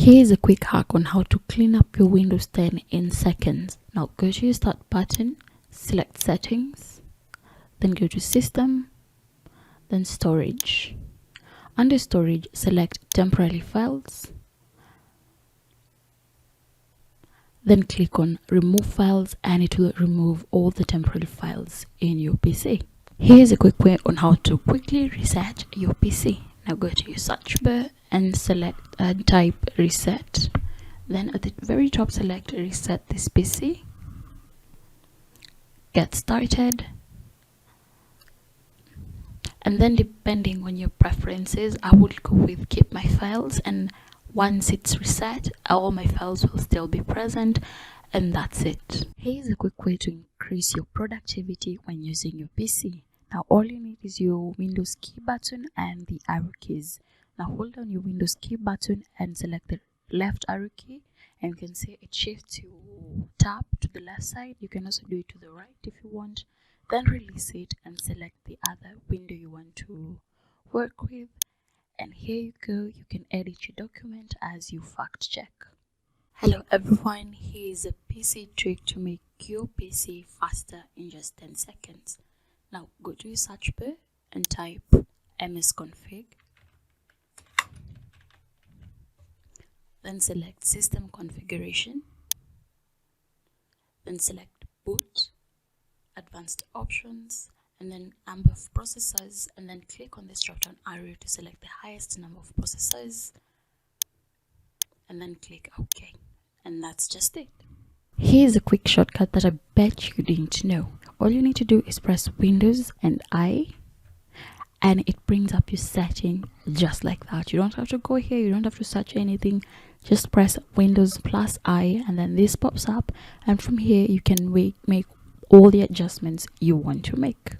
Here's a quick hack on how to clean up your Windows 10 in seconds. Now go to your Start button, select Settings, then go to System, then Storage. Under Storage, select Temporary Files, then click on Remove Files and it will remove all the temporary files in your PC. Here's a quick way on how to quickly reset your PC. Now go to your search bar and select type reset. Then at the very top select reset this PC. Get started. And then depending on your preferences, I would go with keep my files, and once it's reset, all my files will still be present, and that's it. Here's a quick way to increase your productivity when using your PC. Now all you need is your Windows key button and the arrow keys. Now hold down your Windows key button and select the left arrow key, and you can see it shifts your tab to the left side. You can also do it to the right if you want. Then release it and select the other window you want to work with. And here you go, you can edit your document as you fact check. Hello everyone, here is a PC trick to make your PC faster in just 10 seconds. Now go to your search bar and type msconfig. Then select System Configuration. Then select Boot, Advanced Options, and then number of processors, and then click on this drop down arrow to select the highest number of processors, and then click OK. And that's just it. Here's a quick shortcut that I bet you didn't know. All you need to do is press Windows and I, and it brings up your setting just like that. You don't have to go here, you don't have to search anything. Just press Windows plus I, and then this pops up, and from here you can make all the adjustments you want to make.